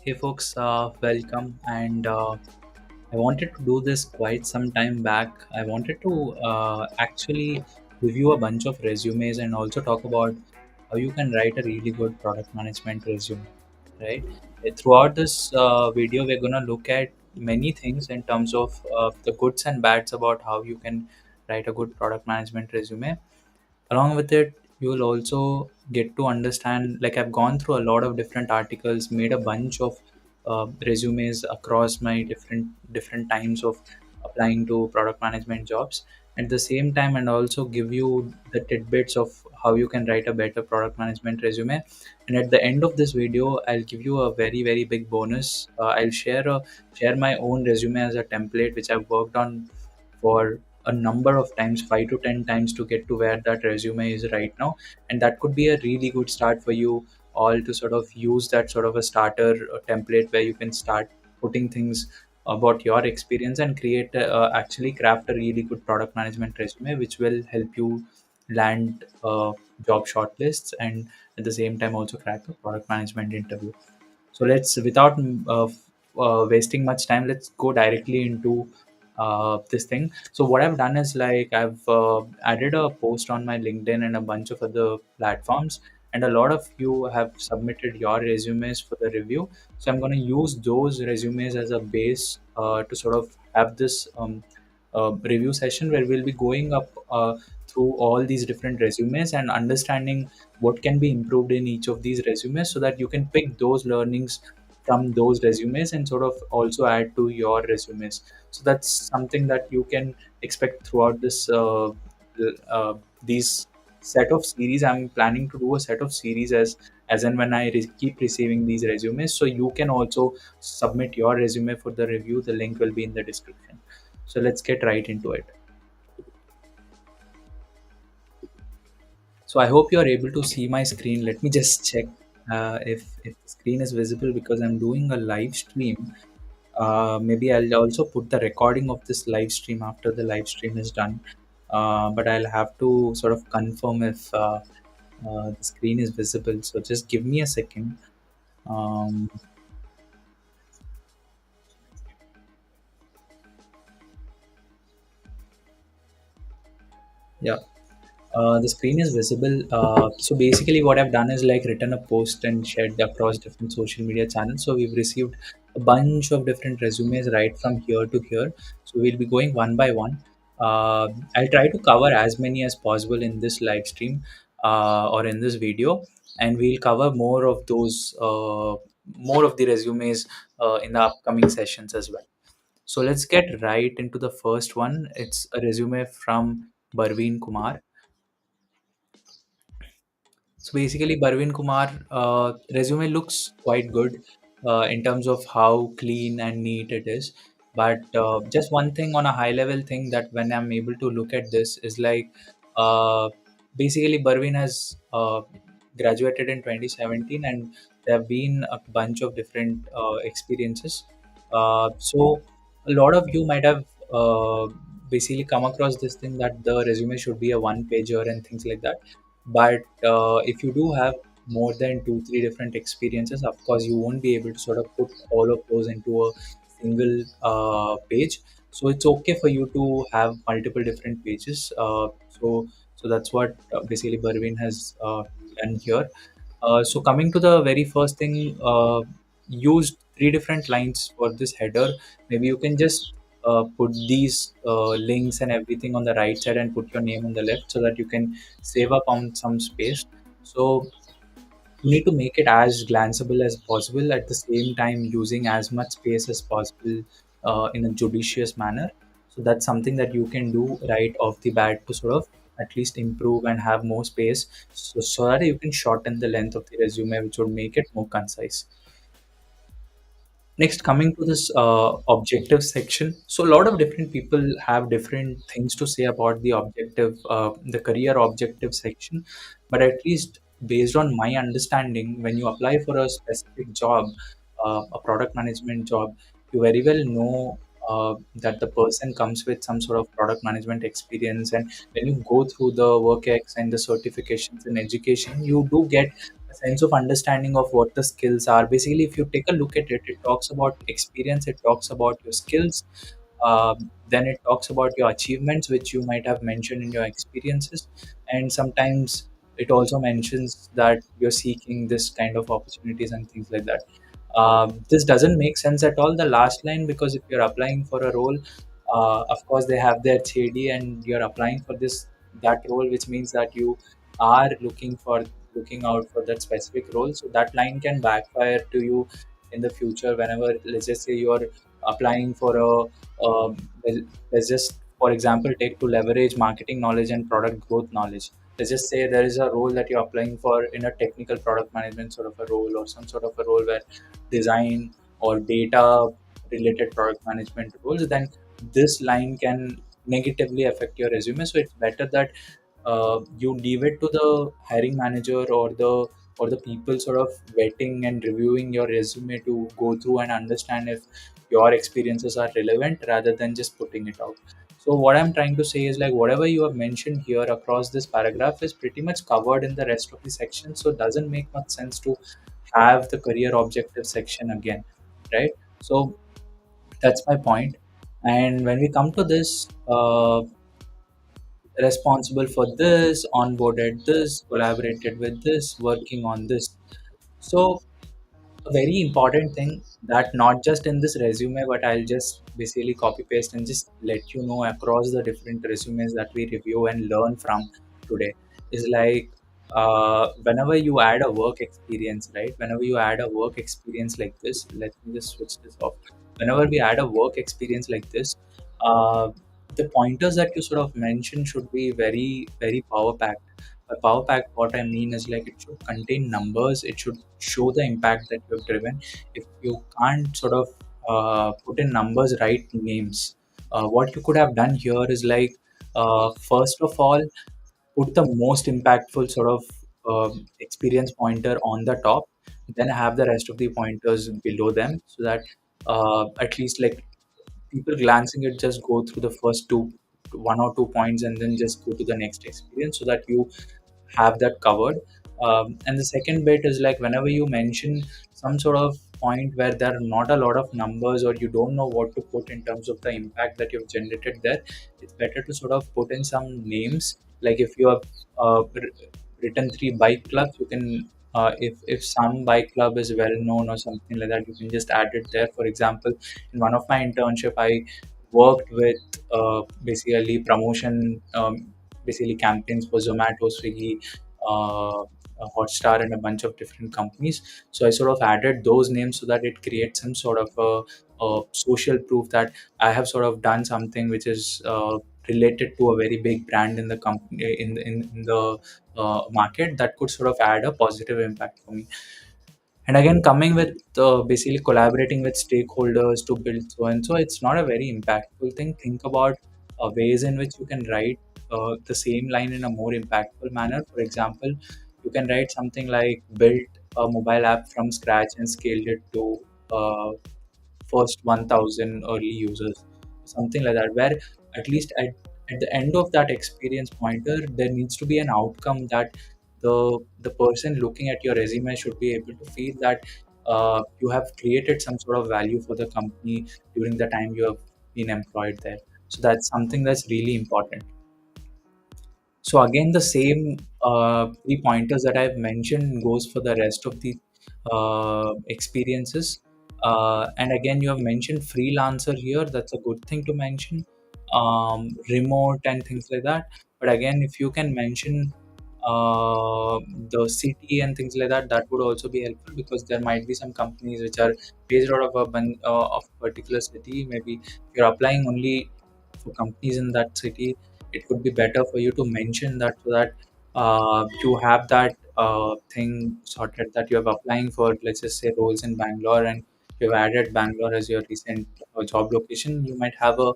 Hey folks, welcome. And I wanted to do this quite some time back. I wanted to actually review a bunch of resumes and also talk about how you can write a really good product management resume, right? Throughout this video, we're going to look at many things in terms of the goods and bads about how you can write a good product management resume. Along with it, you will also get to understand, like, I've gone through a lot of different articles, made a bunch of resumes across my different times of applying to product management jobs at the same time, and also give you the tidbits of how you can write a better product management resume. And at the end of this video, I'll give you a very big bonus. I'll share my own resume as a template which I've worked on for a number of times, 5 to 10 times, to get to where that resume is right now. And that could be a really good start for you all to sort of use that sort of a starter template where you can start putting things about your experience and create actually craft a really good product management resume which will help you land job shortlists and at the same time also crack a product management interview. So let's, without wasting much time, let's go directly into this thing. So what I've done is, like, I've added a post on my LinkedIn and a bunch of other platforms, and a lot of you have submitted your resumes for the review. So I'm going to use those resumes as a base to sort of have this review session where we'll be going up through all these different resumes and understanding what can be improved in each of these resumes, so that you can pick those learnings from those resumes and sort of also add to your resumes. So that's something that you can expect throughout this these set of series. I'm planning to do a set of series as and when I keep receiving these resumes, so you can also submit your resume for the review. The link will be in the description. So let's get right into it. So I hope you are able to see my screen. Let me just check if the screen is visible, because I'm doing a live stream. Maybe I'll also put the recording of this live stream after the live stream is done. But I'll have to sort of confirm if the screen is visible. So just give me a second. Um, yeah. The screen is visible. So basically, what I've done is, like, written a post and shared across different social media channels. So we've received a bunch of different resumes right from here to here. So we'll be going one by one. I'll try to cover as many as possible in this live stream or in this video, and we'll cover more of the resumes in the upcoming sessions as well. So let's get right into the first one. It's a resume from Barveen Kumar. So basically, Barveen Kumar resume looks quite good in terms of how clean and neat it is. But just one thing on a high level thing, that when I'm able to look at this is, like, uh, basically Barveen has graduated in 2017, and there have been a bunch of different experiences. So a lot of you might have basically come across this thing that the resume should be a one pager and things like that. But if you do have more than 2 3 different experiences, of course you won't be able to sort of put all of those into a single page. So it's okay for you to have multiple different pages. So that's what basically Barvin has done here. So coming to the very first thing, use 3 different lines for this header. Maybe you can just put these links and everything on the right side and put your name on the left, so that you can save up on some space. So you need to make it as glanceable as possible, at the same time using as much space as possible in a judicious manner. So that's something that you can do right off the bat to sort of at least improve and have more space, so that you can shorten the length of the resume, which would make it more concise. Next, coming to this objective section. So a lot of different people have different things to say about the career objective section. But at least based on my understanding, when you apply for a specific job, a product management job, you very well know that the person comes with some sort of product management experience. And when you go through the work X and the certifications and education, you do get a a sense of understanding of what the skills are. Basically, if you take a look at it, it talks about experience, it talks about your skills, then it talks about your achievements, which you might have mentioned in your experiences, and sometimes it also mentions that you're seeking this kind of opportunities and things like that. This doesn't make sense at all, the last line, because if you're applying for a role, of course they have their JD and you're applying for this that role, which means that you are looking out for that specific role. So that line can backfire to you in the future whenever, let's just say, you're applying for well, let's just, for example, take to leverage marketing knowledge and product growth knowledge. Let's just say there is a role that you're applying for in a technical product management sort of a role, or some sort of a role where design or data related product management roles, then this line can negatively affect your resume. So it's better that you leave it to the hiring manager or the people sort of vetting and reviewing your resume to go through and understand if your experiences are relevant rather than just putting it out. So what I'm trying to say is, like, whatever you have mentioned here across this paragraph is pretty much covered in the rest of the section, so it doesn't make much sense to have the career objective section again, right? So that's my point. And when we come to this, responsible for this, onboarded this, collaborated with this, working on this. So a very important thing that not just in this resume, but I'll just basically copy paste and just let you know across the different resumes that we review and learn from today is like, whenever you add a work experience, right? Whenever you add a work experience like this, let me just switch this off. Whenever we add a work experience like this, uh, the pointers that you sort of mentioned should be very, very power packed. By power pack, what I mean is, like, it should contain numbers. It should show the impact that you have driven. If you can't sort of put in numbers, write names. What you could have done here is, like, first of all, put the most impactful sort of experience pointer on the top, then have the rest of the pointers below them, so that at least, like, people glancing it just go through the first two, one or two points, and then just go to the next experience, so that you have that covered. And the second bit is, like, whenever you mention some sort of point where there are not a lot of numbers, or you don't know what to put in terms of the impact that you've generated there, it's better to sort of put in some names. Like, if you have written three bike clubs, you can, if some bike club is well known or something like that, you can just add it there. For example, in one of my internship, I worked with basically promotion, basically campaigns for Zomato, Swiggy, Hotstar, and a bunch of different companies. So I sort of added those names so that it creates some sort of a social proof that I have sort of done something which is related to a very big brand in the company, in the market, that could sort of add a positive impact for me. And again, coming with basically collaborating with stakeholders to build so and so, it's not a very impactful thing. Think about ways in which you can write the same line in a more impactful manner. For example, you can write something like, built a mobile app from scratch and scaled it to uh, first 1000 early users, something like that, where at least at the end of that experience pointer, there needs to be an outcome that the person looking at your resume should be able to feel that you have created some sort of value for the company during the time you have been employed there. So that's something that's really important. So again, the same three pointers that I've mentioned goes for the rest of the experiences. And again, you have mentioned freelancer here. That's a good thing to mention. Remote and things like that. But again, if you can mention the city and things like that, that would also be helpful, because there might be some companies which are based out of of a particular city. Maybe if you're applying only for companies in that city, it would be better for you to mention that, so that you have that thing sorted, that you're applying for, let's just say, roles in Bangalore, and you've added Bangalore as your recent job location. You might have a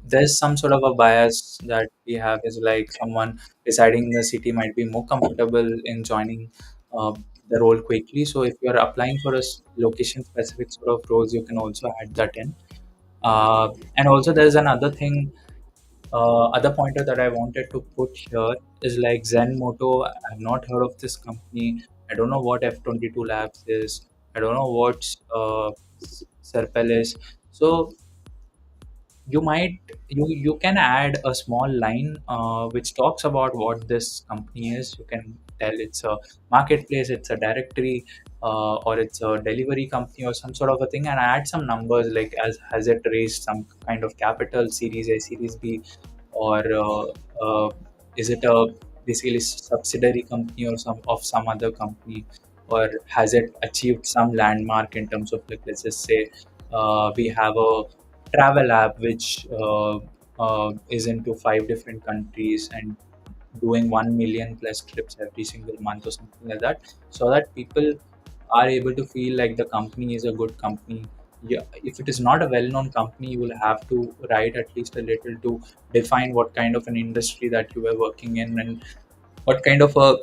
there's some sort of a bias that we have, is like someone deciding the city might be more comfortable in joining uh, the role quickly. So if you're applying for a location specific sort of roles, you can also add that in. And also, there's another thing, other pointer that I wanted to put here is like Zen Moto. I've not heard of this company. I don't know what F22 Labs is. I don't know what Serpel is. So you can add a small line which talks about what this company is. You can tell it's a marketplace, it's a directory, or it's a delivery company or some sort of a thing, and add some numbers like as has it raised some kind of capital, series A, series B, or is it a basically subsidiary company or some other company, or has it achieved some landmark in terms of, like, let's just say we have a travel app which is into 5 different countries and doing 1 million plus trips every single month or something like that, so that people are able to feel like the company is a good company. Yeah, if it is not a well-known company, you will have to write at least a little to define what kind of an industry that you were working in, and what kind of a,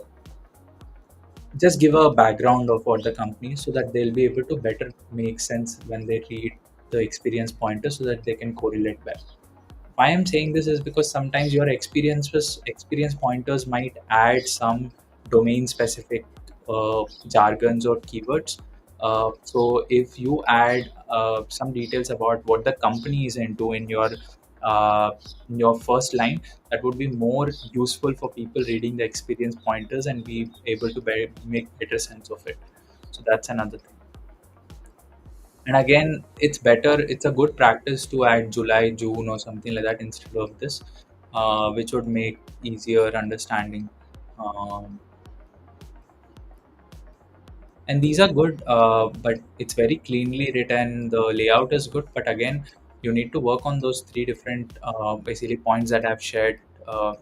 just give a background of what the company is, so that they'll be able to better make sense when they read the experience pointer, so that they can correlate better. Why I'm saying this is because sometimes your experience pointers might add some domain specific jargons or keywords. So if you add some details about what the company is into uh, in your first line, that would be more useful for people reading the experience pointers and be able to make better sense of it. So that's another thing. And again, it's a good practice to add July, June, or something like that instead of this, which would make easier understanding. Um, and these are good, but it's very cleanly written. The layout is good, but again, you need to work on those three different basically points that I've shared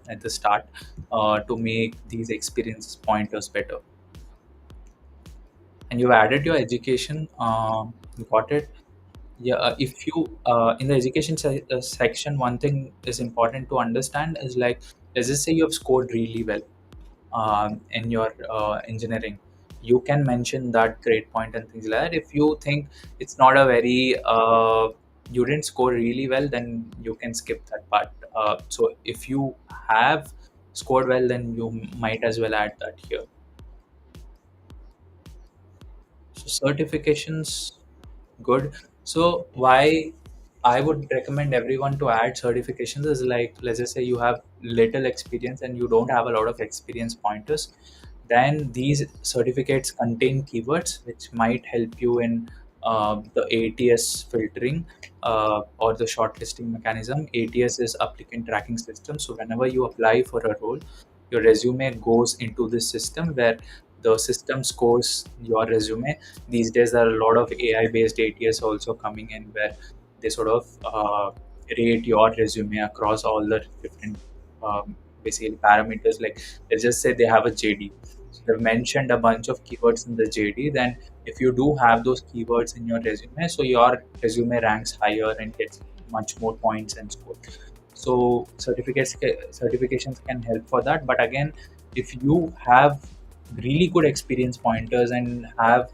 at the start to make these experience pointers better. And you've added your education, you got it. Yeah, if you in the education section, one thing is important to understand is, like, let's just say you have scored really well in your engineering. You can mention that grade point and things like that. If you think it's not a very you didn't score really well, then you can skip that part. So if you have scored well, then you might as well add that here. So certifications, good. So why I would recommend everyone to add certifications is, like, let's just say you have little experience and you don't have a lot of experience pointers, then these certificates contain keywords which might help you in the ATS filtering or the shortlisting mechanism. ATS is applicant tracking system. So whenever you apply for a role, your resume goes into this system where the system scores your resume. These days there are a lot of AI based ATS also coming in, where they sort of rate your resume across all the different basically parameters. Like, let's just say they have a JD, so they've mentioned a bunch of keywords in the JD. Then if you do have those keywords in your resume, so your resume ranks higher and gets much more points and score. So certifications can help for that. But again, if you have really good experience pointers and have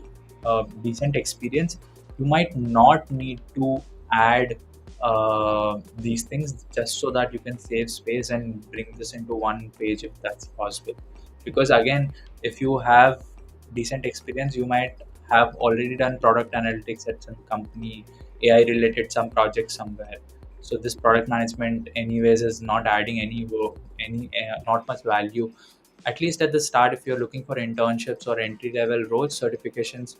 decent experience, you might not need to add these things, just so that you can save space and bring this into one page if that's possible. Because again, if you have decent experience, you might have already done product analytics at some company, AI related some project somewhere. So this product management anyways is not adding any work, any not much value. At least at the start, if you're looking for internships or entry level roles, certifications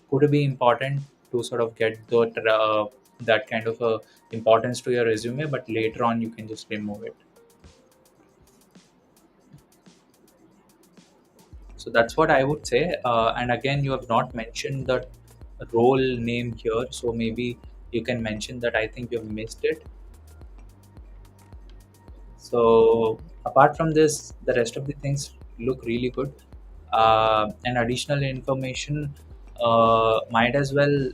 could be important to sort of get that kind of a importance to your resume, but later on you can just remove it. So that's what I would say. And again, you have not mentioned the role name here, so maybe you can mention that. I think you missed it. So apart from this, the rest of the things look really good. And additional information might as well.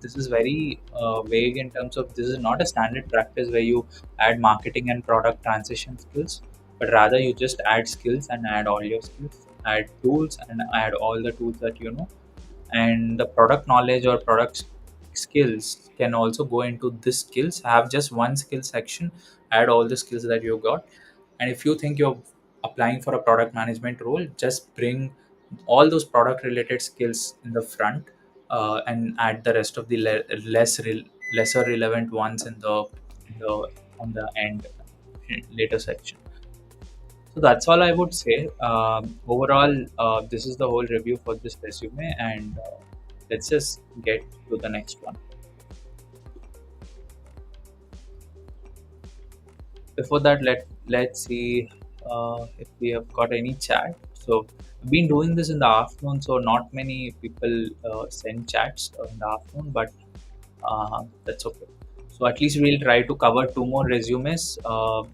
This is very vague in terms of, this is not a standard practice where you add marketing and product transition skills, but rather you just add skills and add all your skills, add tools and add all the tools that you know. And the product knowledge or product skills can also go into this skills. Have just one skill section, add all the skills that you got. And if you think you're applying for a product management role, just bring all those product related skills in the front, and add the rest of the lesser relevant ones in the on the end later section. So that's all I would say. Overall, this is the whole review for this resume, and let's just get to the next one. Before that, let's see if we have got any chat. So I've been doing this in the afternoon, so not many people send chats in the afternoon, but that's okay. So at least we'll try to cover two more resumes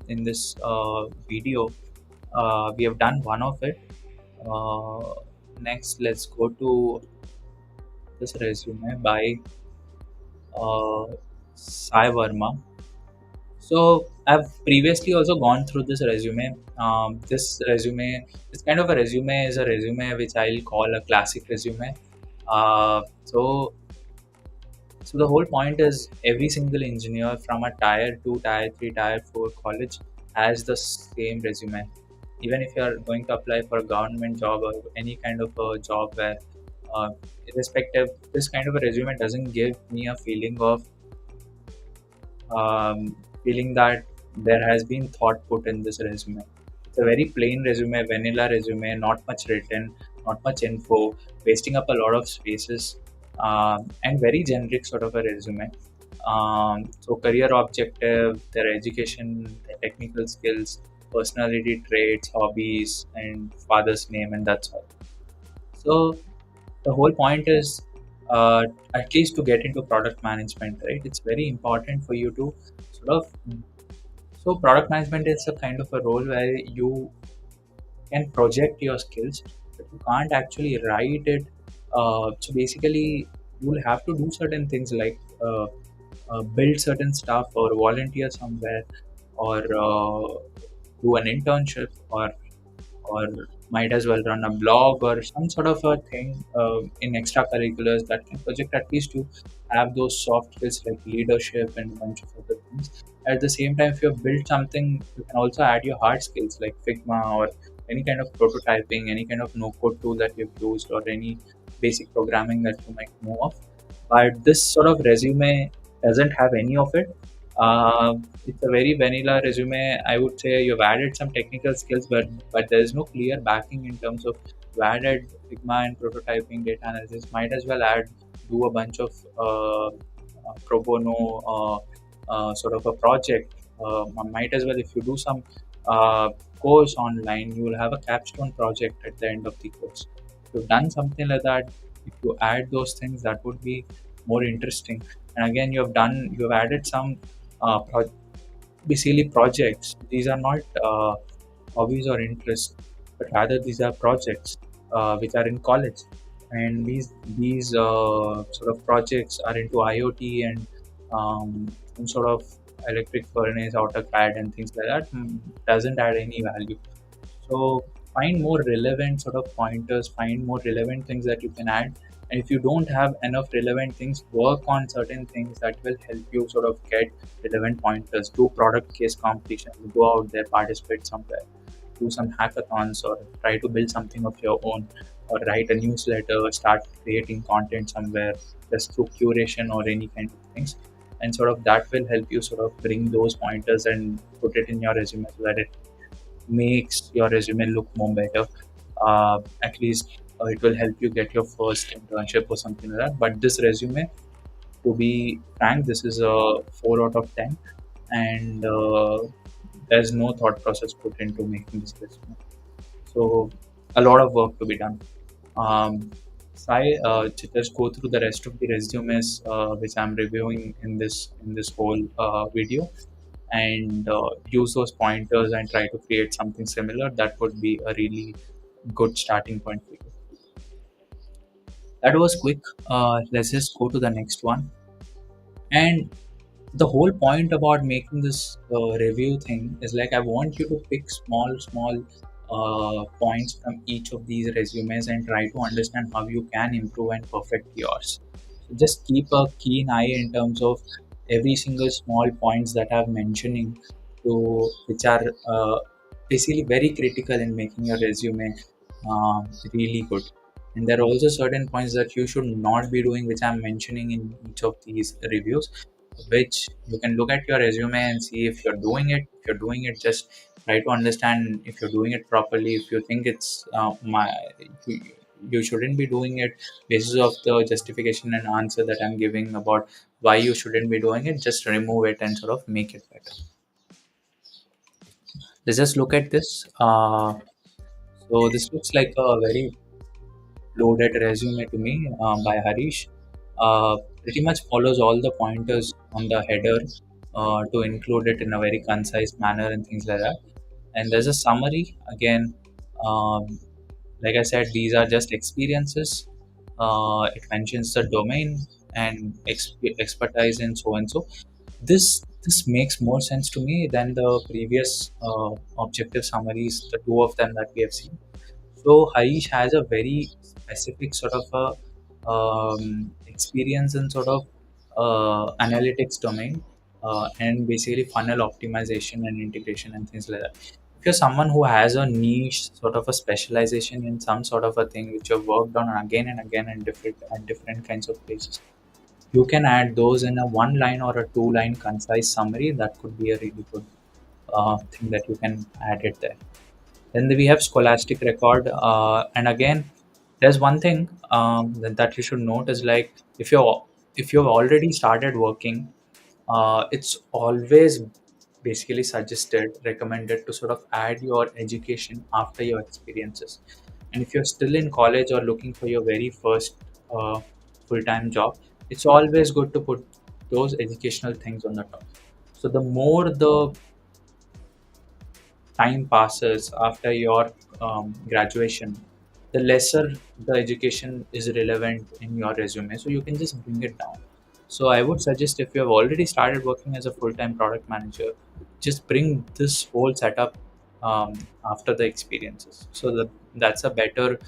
in this video. We have done one of it. Uh, Next, let's go to this resume by uh, Sai Verma. So I've previously also gone through this resume. This resume, this kind of a resume is a resume which I'll call a classic resume. Uh, so, so the whole point is every single engineer from a tier two, tier three, tier four college has the same resume. Even if you are going to apply for a government job or any kind of a job where, uh, irrespective, this kind of a resume doesn't give me a feeling that there has been thought put in this resume. It's a very plain resume, vanilla resume, not much written, not much info, wasting up a lot of spaces, and very generic sort of a resume. So career objective, their education, their technical skills, personality traits, hobbies, and father's name, and that's all. So the whole point is, at least to get into product management, right? It's very important for you to sort of, so product management is a kind of a role where you can project your skills, but you can't actually write it. So basically, you'll have to do certain things like build certain stuff or volunteer somewhere, or do an internship, or might as well run a blog or some sort of a thing in extracurriculars that can project, at least to have those soft skills like leadership and a bunch of other things. At the same time, if you have built something, you can also add your hard skills like Figma or any kind of prototyping, any kind of no code tool that you've used, or any basic programming that you might know of. But this sort of resume doesn't have any of it. It's a very vanilla resume. I would say you've added some technical skills, but there is no clear backing in terms of you added Figma and prototyping, data analysis. Might as well do a bunch of pro bono sort of a project. Might as well, if you do some course online, you will have a capstone project at the end of the course. If you've done something like that, if you add those things, that would be more interesting. And again, you've added some pro- basically projects. These are not hobbies or interests, but rather these are projects which are in college, and these sort of projects are into IoT and some sort of electric furnace, AutoCAD, and things like that. Doesn't add any value. So find more relevant sort of pointers, find more relevant things that you can add. And if you don't have enough relevant things, work on certain things that will help you sort of get relevant pointers. Do product case competitions, go out there, participate somewhere, do some hackathons, or try to build something of your own, or write a newsletter, start creating content somewhere, just through curation or any kind of things. And sort of that will help you sort of bring those pointers and put it in your resume so that it makes your resume look more better. At least it will help you get your first internship or something like that. But this resume, to be frank, this is a 4 out of 10, and there's no thought process put into making this resume. So a lot of work to be done. Sai, just go through the rest of the resumes which I'm reviewing in this whole video, and use those pointers and try to create something similar. That would be a really good starting point for you. That was quick. Let's just go to the next one. And the whole point about making this review thing is like, I want you to pick small points from each of these resumes and try to understand how you can improve and perfect yours. So just keep a keen eye in terms of every single small points that I'm mentioning, to which are basically very critical in making your resume really good. And there are also certain points that you should not be doing, which I'm mentioning in each of these reviews, which you can look at your resume and see if you're doing it. If you're doing it, just try to understand if you're doing it properly. If you think it's you, you shouldn't be doing it, basis of the justification and answer that I'm giving about why you shouldn't be doing it, just remove it and sort of make it better. Let's just look at this. So this looks like a very loaded resume to me by Harish. Pretty much follows all the pointers on the header to include it in a very concise manner and things like that. And there's a summary again. Um, like I said, these are just experiences. It mentions the domain and expertise and so and so. This makes more sense to me than the previous objective summaries, the two of them that we have seen. So Harish has a very specific sort of a experience in sort of analytics domain and basically funnel optimization and integration and things like that. If you're someone who has a niche sort of a specialization in some sort of a thing which you've worked on again and again in different kinds of places, you can add those in a one line or a two line concise summary. That could be a really good thing that you can add it there. Then we have scholastic record, and again, there's one thing that you should note is like if you've already started working, it's always basically suggested, recommended to sort of add your education after your experiences. And if you're still in college or looking for your very first full-time job, it's always good to put those educational things on the top. So the more the time passes after your graduation, the lesser the education is relevant in your resume. So you can just bring it down. So I would suggest if you have already started working as a full-time product manager, just bring this whole setup after the experiences. So that's a better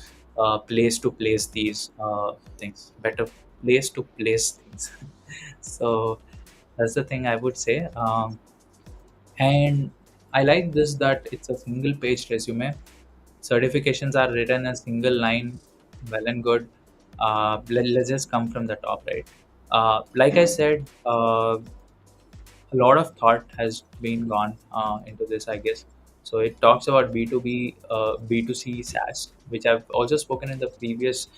place to place these things. Better place to place things. So that's the thing I would say. And I like this that it's a single page resume. Certifications are written in single line, well and good. Let's just come from the top, right? Like I said, a lot of thought has been gone into this, I guess. So it talks about B2B, B2C SaaS, which I've also spoken in the previous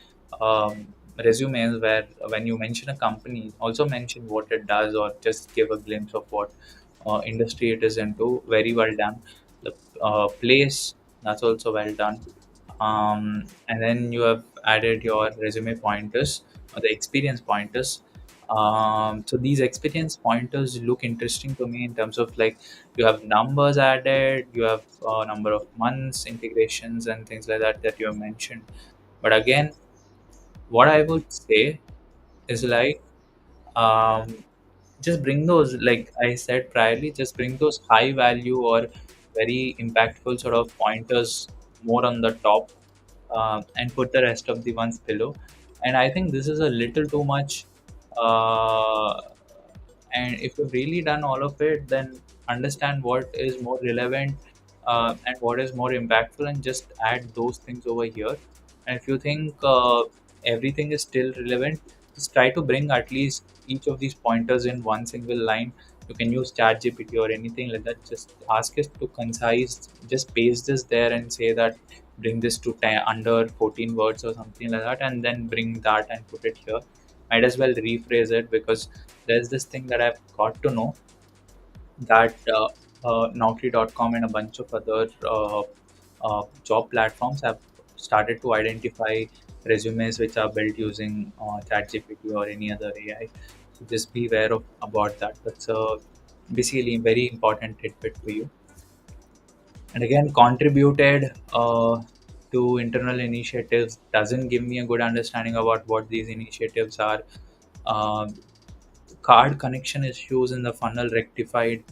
resumes, where when you mention a company, also mention what it does or just give a glimpse of what industry it is into. Very well done. The place, that's also well done. And then you have added your resume pointers or the experience pointers. So these experience pointers look interesting to me in terms of like you have numbers added, you have a number of months, integrations, and things like that that you have mentioned. But again, what I would say is like um, just bring those, like I said priorly, just bring those high value or very impactful sort of pointers more on the top, and put the rest of the ones below. And I think this is a little too much. uh, and if you've really done all of it, then understand what is more relevant and what is more impactful, and just add those things over here. And if you think everything is still relevant, just try to bring at least each of these pointers in one single line. You can use ChatGPT or anything like that. Just ask it to concise, just paste this there and say that bring this to under 14 words or something like that, and then bring that and put it here. Might as well rephrase it, because there's this thing that I've got to know that Naukri.com and a bunch of other job platforms have started to identify resumes which are built using ChatGPT or any other AI. So just be aware of about that. That's basically a very important tidbit for you. And again, contributed to internal initiatives doesn't give me a good understanding about what these initiatives are. Um Card connection issues in the funnel rectified.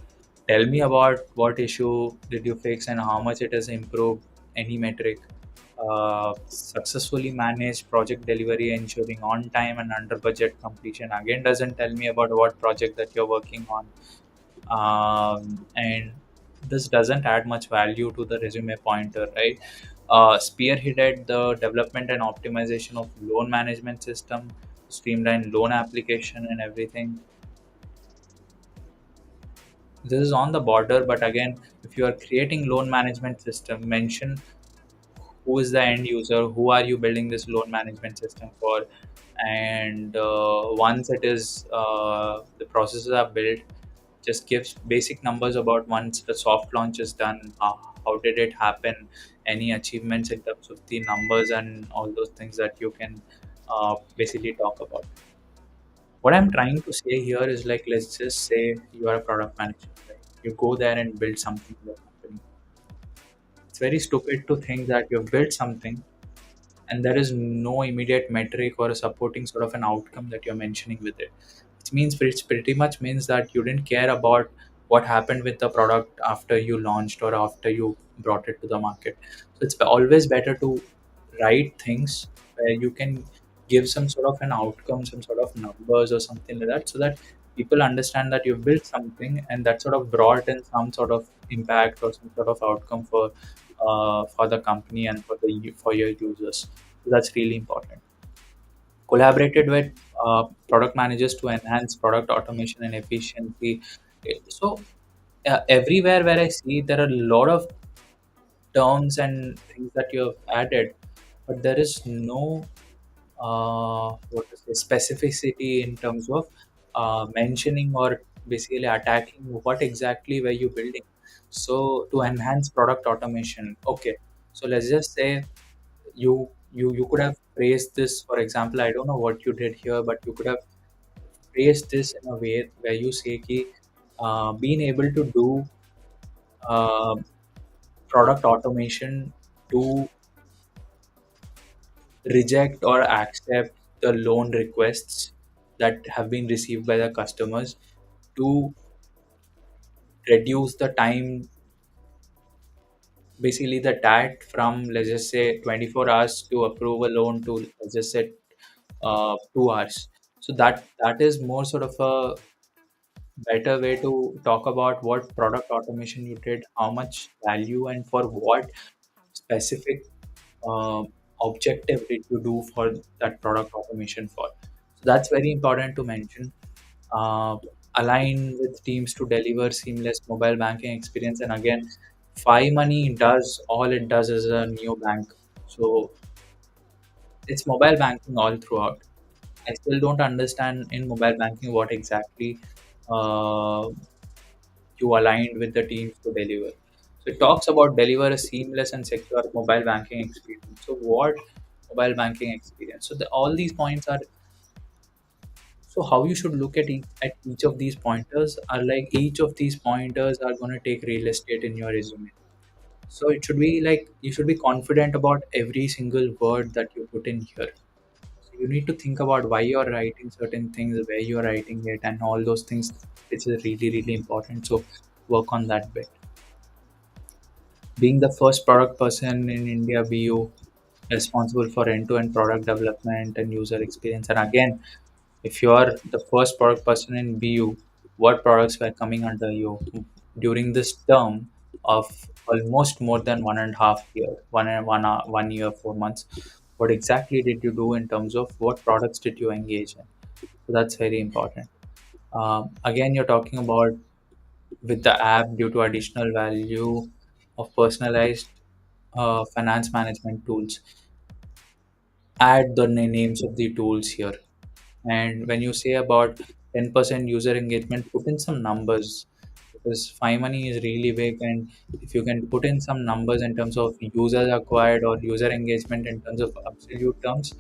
Tell me about what issue did you fix and how much it has improved, any metric. Successfully managed project delivery, ensuring on time and under budget completion. Again, doesn't tell me about what project that you're working on. And this doesn't add much value to the resume pointer, right? spearheaded the development and optimization of loan management system, streamline loan application and everything. This is on the border, but again, if you are creating loan management system, mention who is the end user, who are you building this loan management system for, and once it is the processes are built, just gives basic numbers about once the soft launch is done, how did it happen, any achievements in terms of the numbers and all those things that you can basically talk about. What I'm trying to say here is like, let's just say you are a product manager, right? You go there and build something in the company. It's very stupid to think that you've built something and there is no immediate metric or a supporting sort of an outcome that you're mentioning with it. It pretty much means that you didn't care about what happened with the product after you launched or after you brought it to the market. So it's always better to write things where you can give some sort of an outcome, some sort of numbers or something like that, so that people understand that you've built something and that sort of brought in some sort of impact or some sort of outcome for the company and for your users. So that's really important. Collaborated with product managers to enhance product automation and efficiency. So everywhere where I see, there are a lot of terms and things that you have added, but there is no what to say, specificity in terms of mentioning or basically attacking what exactly were you building. So to enhance product automation, okay. So let's just say you could have phrased this. For example, I don't know what you did here, but you could have phrased this in a way where you say ki, being able to do uh, product automation to reject or accept the loan requests that have been received by the customers, to reduce the time, basically the TAT from, let's just say, 24 hours to approve a loan to, let's just say, 2 hours. So that is more sort of a better way to talk about what product automation you did, how much value, and for what specific uh, objective did you do for that product automation for. So that's very important to mention. Uh, Align with teams to deliver seamless mobile banking experience. And again, Fi Money does all it does is a new bank. So it's mobile banking all throughout. I still don't understand in mobile banking what exactly uh, you aligned with the teams to deliver. So it talks about deliver a seamless and secure mobile banking experience. So what mobile banking experience? So all these points are, so how you should look at each of these pointers are like each of these pointers are going to take real estate in your resume. So it should be like you should be confident about every single word that you put in here. So you need to think about why you're writing certain things, where you're writing it, and all those things, which is really, really important. So work on that bit. Being the first product person in India BU responsible for end-to-end product development and user experience. And again, if you are the first product person in BU, what products were coming under you during this term of almost more than 1.5 year, 1 year, 4 months? What exactly did you do in terms of what products did you engage in? So that's very important. Again, you're talking about with the app due to additional value of personalized finance management tools. Add the names of the tools here. And when you say about 10% user engagement, put in some numbers, because Fi Money is really big. And if you can put in some numbers in terms of users acquired or user engagement in terms of absolute terms,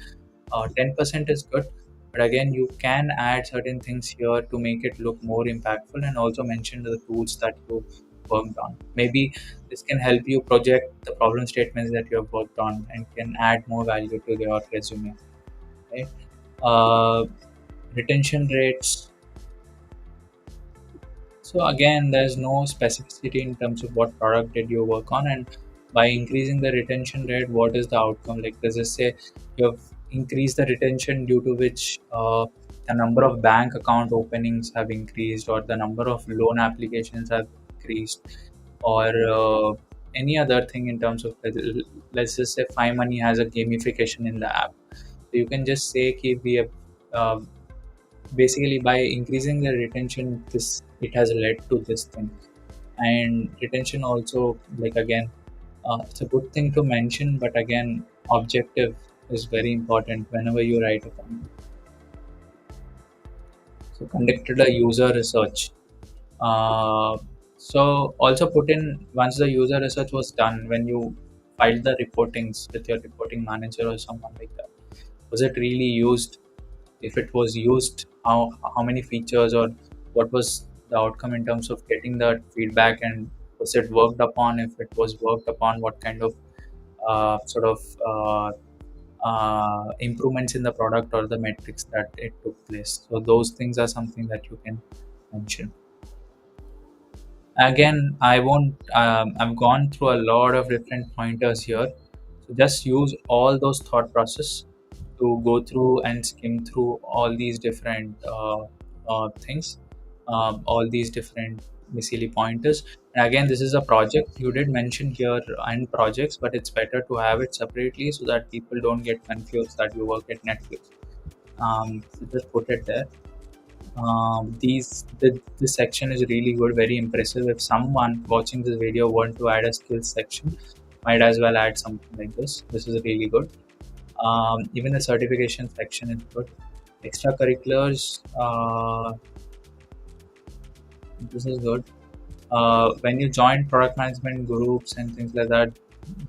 10% is good. But again, you can add certain things here to make it look more impactful, and also mention the tools that you worked on. Maybe this can help you project the problem statements that you have worked on and can add more value to your resume. Right? Uh, Retention rates. So again, there's no specificity in terms of what product did you work on, and by increasing the retention rate, what is the outcome? Like, let's just say you have increased the retention due to which the number of bank account openings have increased, or the number of loan applications have increased, or any other thing in terms of, let's just say Five Money has a gamification in the app. So you can just say कि we have, uh, basically by increasing the retention, this it has led to this thing. And retention also, like again, it's a good thing to mention, but again, objective is very important whenever you write a comment. So conducted a user research. Uh, so also put in, once the user research was done, when you filed the reportings with your reporting manager or someone like that, was it really used? If it was used, how many features, or what was the outcome in terms of getting that feedback, and was it worked upon? If it was worked upon, what kind of sort of improvements in the product or the metrics that it took place. So those things are something that you can mention. Again, I won't. I've gone through a lot of different pointers here, so just use all those thought process to go through and skim through all these different things, all these different basically pointers. And again, this is a project you did mention here and projects, but it's better to have it separately so that people don't get confused that you work at Netflix. So just put it there. This section is really good, very impressive. If someone watching this video want to add a skills section, might as well add something like this. This is really good. Even the certification section is good. Extracurriculars, this is good. When you join product management groups and things like that,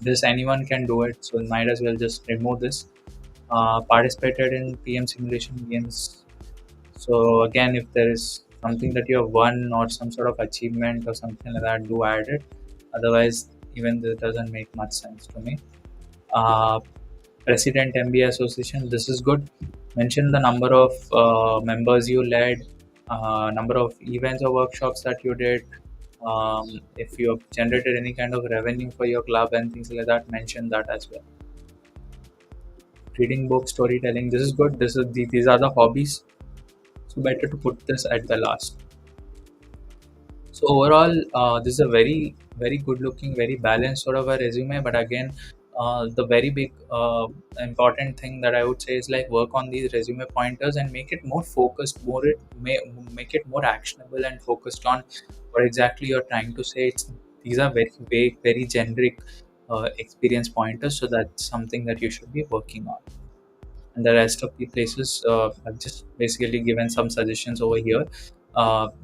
this anyone can do it. So might as well just remove this. Participated in PM simulation games. So again, if there is something that you have won or some sort of achievement or something like that, do add it. Otherwise, even this doesn't make much sense to me. Uh, President MBA Association, this is good. Mention the number of members you led, number of events or workshops that you did. If you have generated any kind of revenue for your club and things like that, mention that as well. Reading books, storytelling, this is good. These are the hobbies. So better to put this at the last. So overall, this is a very good looking, very balanced sort of a resume. But again, the very big important thing that I would say is like work on these resume pointers and make it more focused, make it more actionable and focused on what exactly you're trying to say. These are very vague, very generic experience pointers. So that's something that you should be working on. And the rest of the places, I've just basically given some suggestions over here.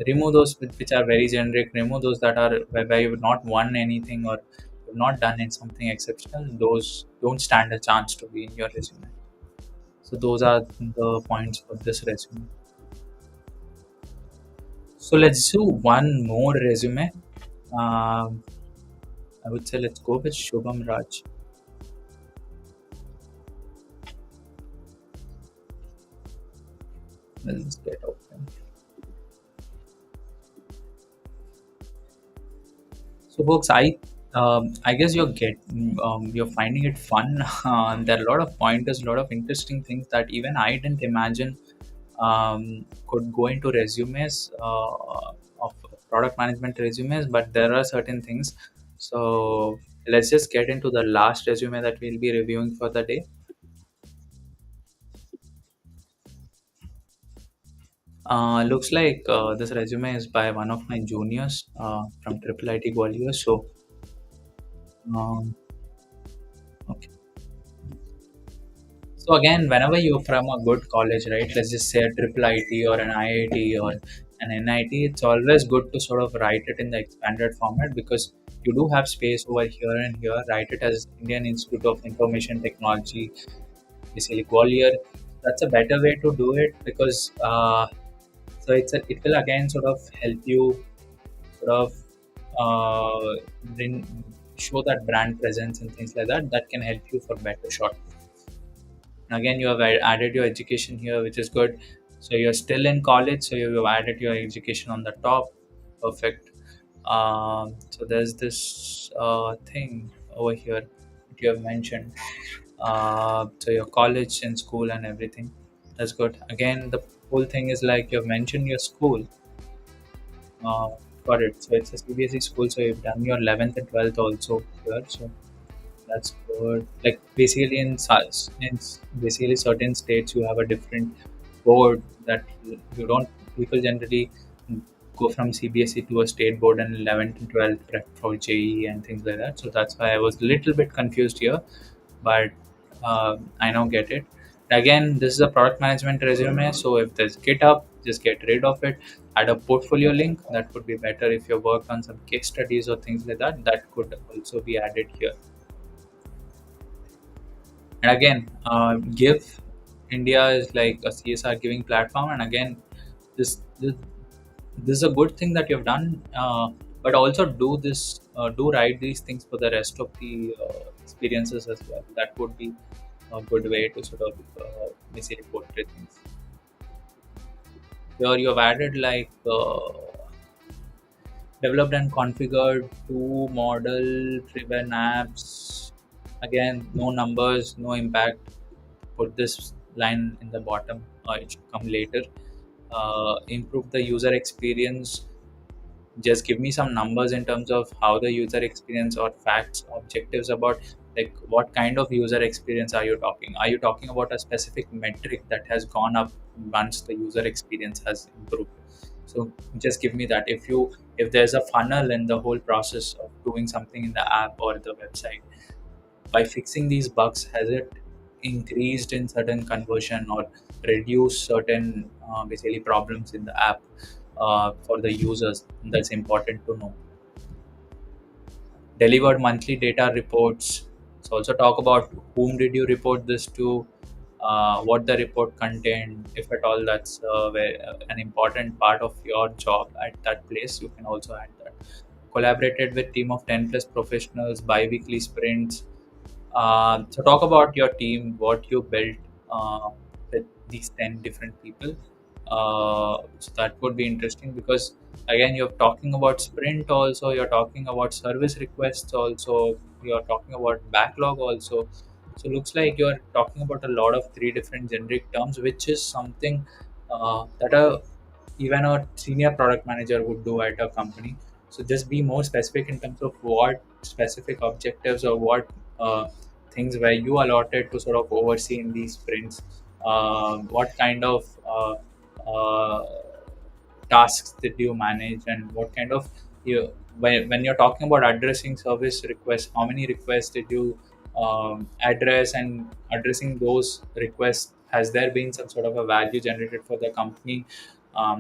Remove those which are very generic. Remove those that are where you've not won anything or you've not done in something exceptional. Those don't stand a chance to be in your resume. So those are the points for this resume. So let's do one more resume. Um, I would say let's go with Shubham Raj. Let's get open. So, folks, I guess you're finding it fun. There are a lot of pointers, a lot of interesting things that even I didn't imagine could go into resumes of product management resumes. But there are certain things. So let's just get into the last resume that we'll be reviewing for the day. Looks like this resume is by one of my juniors from Triple IT Gwalior. So, um, okay. So again, whenever you're from a good college, right? Let's just say a triple IT or an IIT or an NIT, it's always good to sort of write it in the expanded format because you do have space over here and here. Write it as Indian Institute of Information Technology, basically Gwalior. That's a better way to do it because it will again sort of help you sort of bring show that brand presence and things like that. That can help you for better shot. Again, you have added your education here, which is good. So you're still in college, so you have added your education on the top. Perfect. So there's this thing over here that you have mentioned. So your college and school and everything. That's good. Again, the whole thing is like you've mentioned your school. got it. So it's a CBSE school, so you've done your 11th and 12th also here. So that's good. Like basically basically certain states you have a different board that you don't, people generally go from CBSE to a state board in 11th and 12th prep for JE and things like that. So that's why I was a little bit confused here, but I now get it. Again, this is a product management resume, so if there's GitHub, just get rid of it. Add a portfolio link. That would be better if you worked on some case studies or things like that. That could also be added here. And again, give India is like a CSR giving platform, and again, this this is a good thing that you've done, but also do this, do write these things for the rest of the experiences as well. That would be a good way to sort of basically portray things. Here you have added like developed and configured two model driven apps. Again, no numbers, no impact. Put this line in the bottom, it should come later. Improve the user experience. Just give me some numbers in terms of how the user experience or facts, objectives about, like what kind of user experience are you talking? Are you talking about a specific metric that has gone up once the user experience has improved? So just give me that. If there's a funnel in the whole process of doing something in the app or the website, by fixing these bugs, has it increased in certain conversion or reduced certain basically problems in the app for the users? That's important to know. Delivered monthly data reports. So also talk about whom did you report this to, what the report contained, if at all that's an important part of your job at that place. You can also add that. Collaborated with team of 10 plus professionals, bi-weekly sprints. So talk about your team, what you built with these 10 different people. So that would be interesting because again, you're talking about sprint also, you're talking about service requests also, you're talking about backlog also. So looks like you're talking about a lot of three different generic terms, which is something that even a senior product manager would do at a company. So just be more specific in terms of what specific objectives or what things were you allotted to sort of oversee in these sprints. What kind of uh, tasks did you manage, and what kind of when you're talking about addressing service requests, how many requests did you address, and addressing those requests, has there been some sort of a value generated for the company?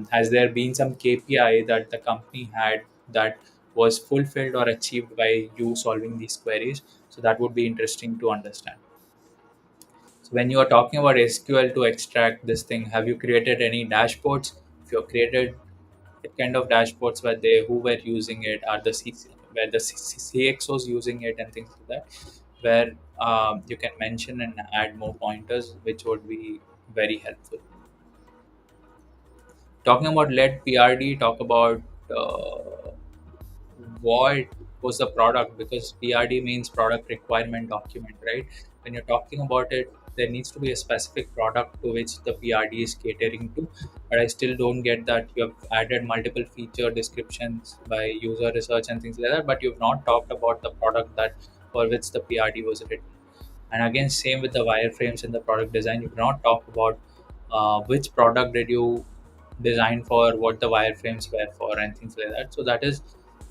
Has there been some KPI that the company had that was fulfilled or achieved by you solving these queries? So that would be interesting to understand. So when you are talking about SQL to extract this thing, have you created any dashboards? If you have created, what kind of dashboards were they? Who were using it? Are the were the CXOs using it and things like that? Where you can mention and add more pointers, which would be very helpful. Talking about lead PRD, talk about what was the product, because PRD means product requirement document, right? When you're talking about it, there needs to be a specific product to which the PRD is catering to. But I still don't get that you have added multiple feature descriptions by user research and things like that, but you've not talked about the product that for which the PRD was written. And again, same with the wireframes in the product design. You cannot talk about which product did you design for, what the wireframes were for, and things like that. So that is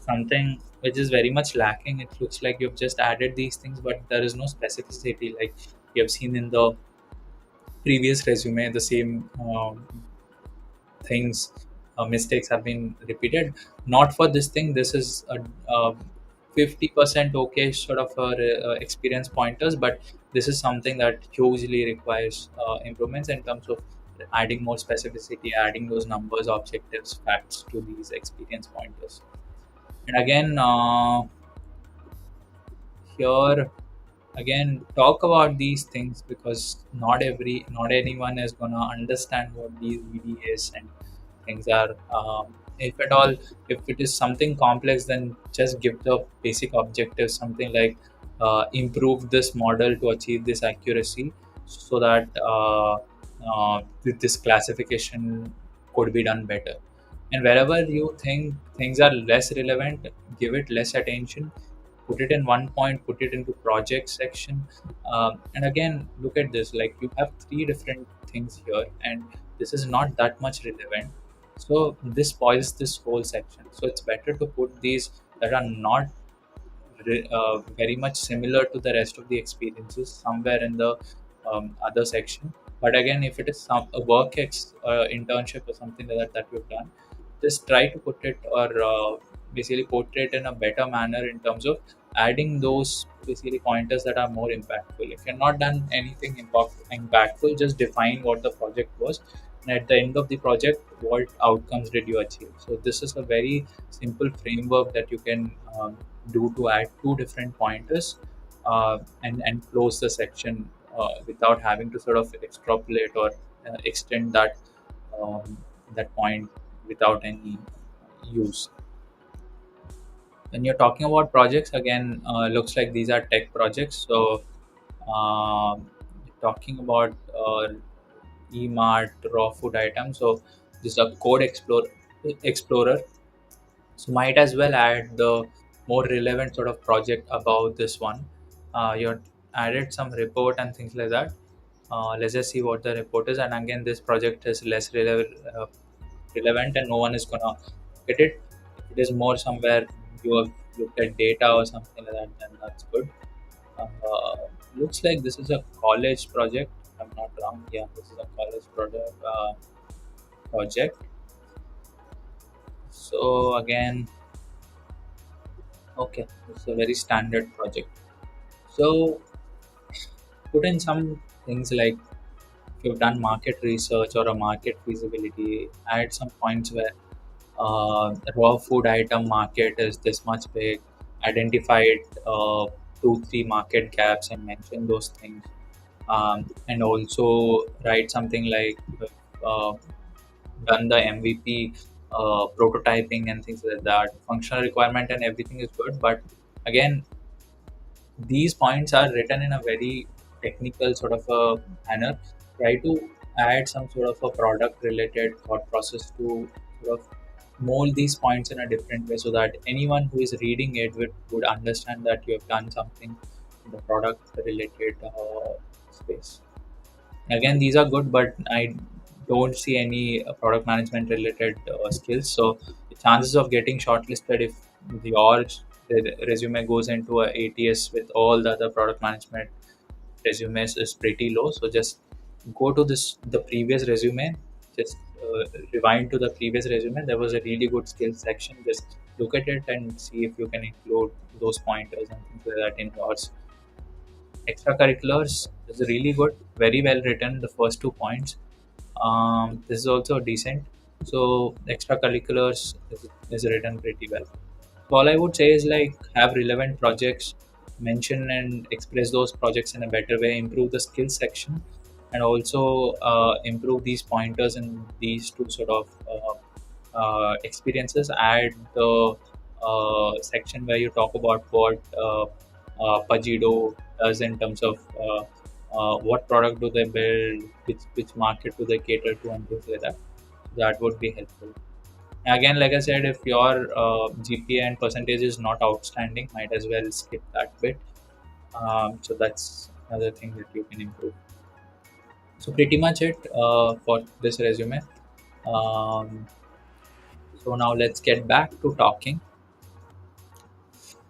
something which is very much lacking. It looks like you've just added these things, but there is no specificity like you have seen in the previous resume. The same things, mistakes have been repeated. Not for this thing. This is a 50% okay sort of experience pointers, but this is something that hugely requires improvements in terms of adding more specificity, adding those numbers, objectives, facts to these experience pointers. And again, here again, talk about these things, because not anyone is gonna understand what these VD is and things are. If at all, if it is something complex, then just give the basic objectives, something like improve this model to achieve this accuracy, so that this classification could be done better. And wherever you think things are less relevant, give it less attention, put it in one point, put it into project section. And again, look at this, like you have three different things here, and this is not that much relevant, so this spoils this whole section. So it's better to put these that are not very much similar to the rest of the experiences somewhere in the other section. But again, if it is a internship or something like that that we've done, just try to put it, or basically portray it in a better manner in terms of adding those basically pointers that are more impactful. If you're not done anything impactful, just define what the project was, and at the end of the project, what outcomes did you achieve. So this is a very simple framework that you can do to add two different pointers, and close the section without having to sort of extrapolate or extend um, that point without any use. When you're talking about projects, again, looks like these are tech projects. So talking about e-mart raw food items. So this is a explorer. So might as well add the more relevant sort of project about this one. You added some report and things like that. Let's just see what the report is. And again, this project is less relevant, and no one is gonna get it. If it is more somewhere you have looked at data or something like that, then that's good. Uh, Looks like this is a college project. If I'm not wrong. Yeah, this is a college project. So again, okay, it's a very standard project. So put in some things like if you've done market research or a market feasibility, add some points where raw food item market is this much big, identified two, three market gaps and mention those things. And also write something like uh, done the MVP prototyping and things like that. Functional requirement and everything is good, but again, these points are written in a very technical sort of a manner. Try to add some sort of a product related thought process to sort of mold these points in a different way, so that anyone who is reading it would understand that you have done something in the product related space. Again, these are good, but I don't see any product management related skills. So the chances of getting shortlisted if your resume goes into a ATS with all the other product management resumes is pretty low. So just go to the previous resume, just rewind to the previous resume. There was a really good skills section. Just look at it and see if you can include those pointers and things like that in yours. Extracurriculars is really good, very well written, the first 2 points. This is also decent. So extracurriculars is written pretty well. So all I would say is like have relevant projects, mention and express those projects in a better way, improve the skills section, and also improve these pointers in these two sort of experiences. Add the section where you talk about what Pajido does in terms of what product do they build, which market do they cater to, and things like that. That would be helpful. Again, like I said, if your GPA and percentage is not outstanding, might as well skip that bit. So that's another thing that you can improve. So pretty much it for this resume. Um, so now let's get back to talking.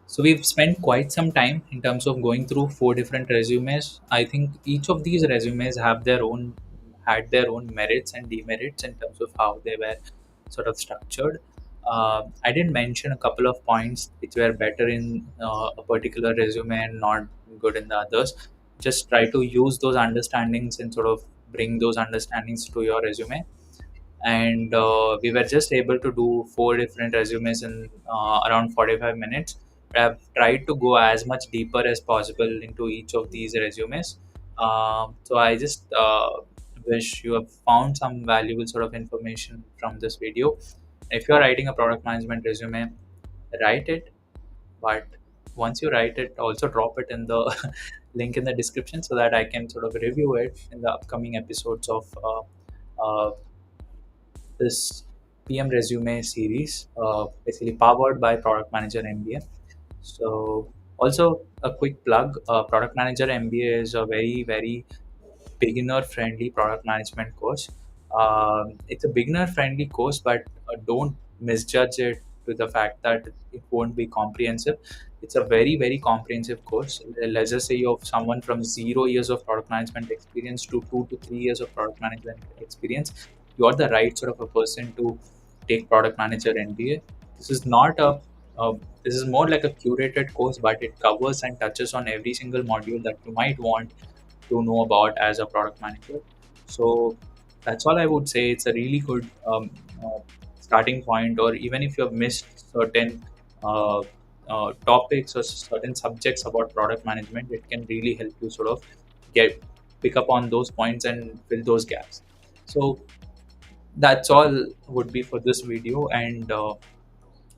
So we've spent quite some time in terms of going through four different resumes. I think each of these resumes have their own had their own merits and demerits in terms of how they were sort of structured. I did mention a couple of points which were better in a particular resume and not good in the others. Just try to use those understandings and sort of bring those understandings to your resume. And we were just able to do four different resumes in around 45 minutes. I've tried to go as much deeper as possible into each of these resumes. So I just wish you have found some valuable sort of information from this video. If you're writing a product management resume, write it, but once you write it, also drop it in the link in the description so that I can sort of review it in the upcoming episodes of this PM Resume series, basically powered by Product Manager MBA. So, also a quick plug: Product Manager MBA is a very beginner friendly product management course. It's a beginner friendly course, but don't misjudge it to the fact that it won't be comprehensive. It's a very comprehensive course. Let's just say you have someone from 0 years of product management experience to 2 to 3 years of product management experience. You're the right sort of a person to take product manager MBA. This is not a this is more like a curated course, but it covers and touches on every single module that you might want to know about as a product manager. So that's all I would say. It's a really good starting point, or even if you have missed certain uh, topics or certain subjects about product management, it can really help you sort of get pick up on those points and fill those gaps. So that's all would be for this video, and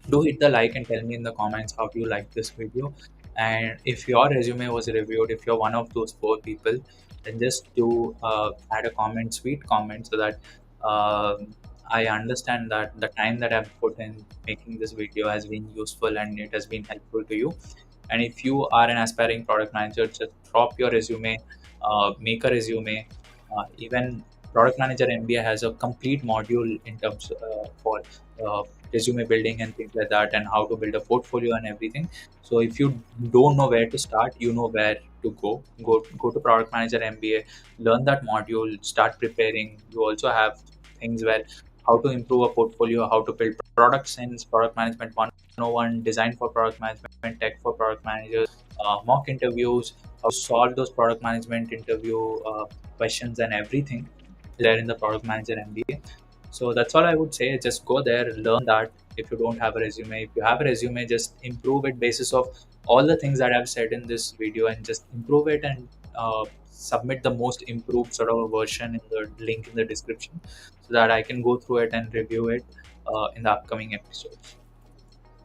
do hit the like and tell me in the comments how do you like this video. And if your resume was reviewed, if you're one of those four people, then just do add a comment, sweet comment, so that I understand that the time that I've put in making this video has been useful and it has been helpful to you. And if you are an aspiring product manager, just drop your resume, make a resume. Even Product Manager MBA has a complete module in terms for uh, resume building and things like that, and how to build a portfolio and everything. So if you don't know where to start, you know where to go to Product Manager MBA, learn that module, start preparing. You also have things where how to improve a portfolio, how to build product sense, product management 101, design for product management, tech for product managers, mock interviews, how to solve those product management interview questions and everything there in the Product Manager MBA. So that's all I would say. Just go there, learn that. If you don't have a resume, if you have a resume, just improve it basis of all the things that I've said in this video, and just improve it and submit the most improved sort of a version in the link in the description, so that I can go through it and review it in the upcoming episodes.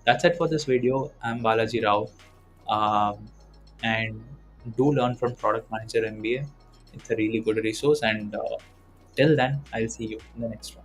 That's it for this video. I'm Balaji Rao, and do learn from Product Manager MBA. It's a really good resource, and till then, I'll see you in the next one.